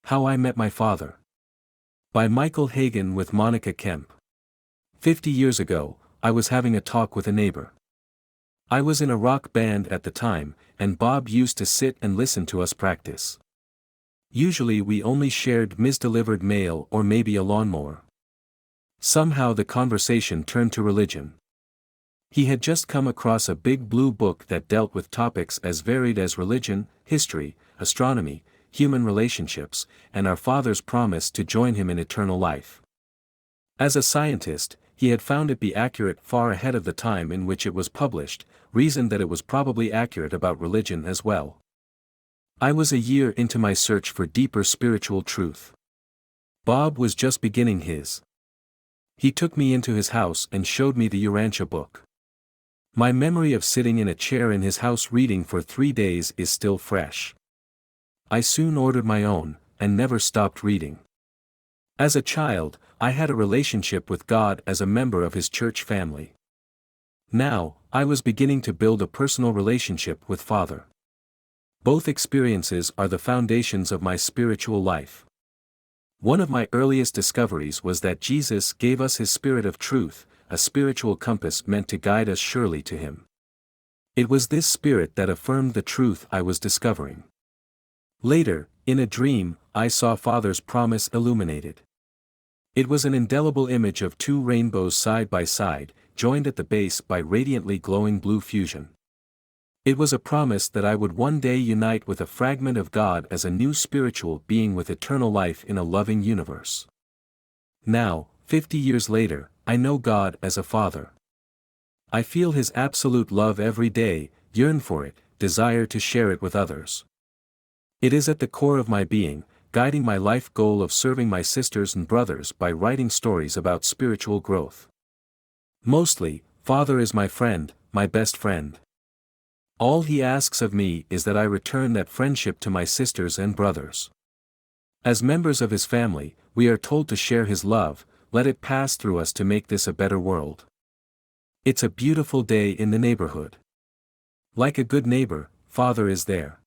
How I Met My Father. By Michael Hagan with Monica Kemp. 50 years ago, I was having a talk with a neighbor. I was in a rock band at the time, and Bob used to sit and listen to us practice. Usually we only shared misdelivered mail or maybe a lawnmower. Somehow the conversation turned to religion. He had just come across a big blue book that dealt with topics as varied as religion, history, astronomy, human relationships, and our Father's promise to join him in eternal life. As a scientist, he had found it be accurate far ahead of the time in which it was published, reasoned that it was probably accurate about religion as well. I was a year into my search for deeper spiritual truth. Bob was just beginning his. He took me into his house and showed me the Urantia Book. My memory of sitting in a chair in his house reading for 3 days is still fresh. I soon ordered my own, and never stopped reading. As a child, I had a relationship with God as a member of his church family. Now, I was beginning to build a personal relationship with Father. Both experiences are the foundations of my spiritual life. One of my earliest discoveries was that Jesus gave us his Spirit of truth, a spiritual compass meant to guide us surely to him. It was this Spirit that affirmed the truth I was discovering. Later, in a dream, I saw Father's promise illuminated. It was an indelible image of 2 rainbows side by side, joined at the base by radiantly glowing blue fusion. It was a promise that I would one day unite with a fragment of God as a new spiritual being with eternal life in a loving universe. Now, 50 years later, I know God as a Father. I feel his absolute love every day, yearn for it, desire to share it with others. It is at the core of my being, guiding my life goal of serving my sisters and brothers by writing stories about spiritual growth. Mostly, Father is my friend, my best friend. All he asks of me is that I return that friendship to my sisters and brothers. As members of his family, we are told to share his love, let it pass through us to make this a better world. It's a beautiful day in the neighborhood. Like a good neighbor, Father is there.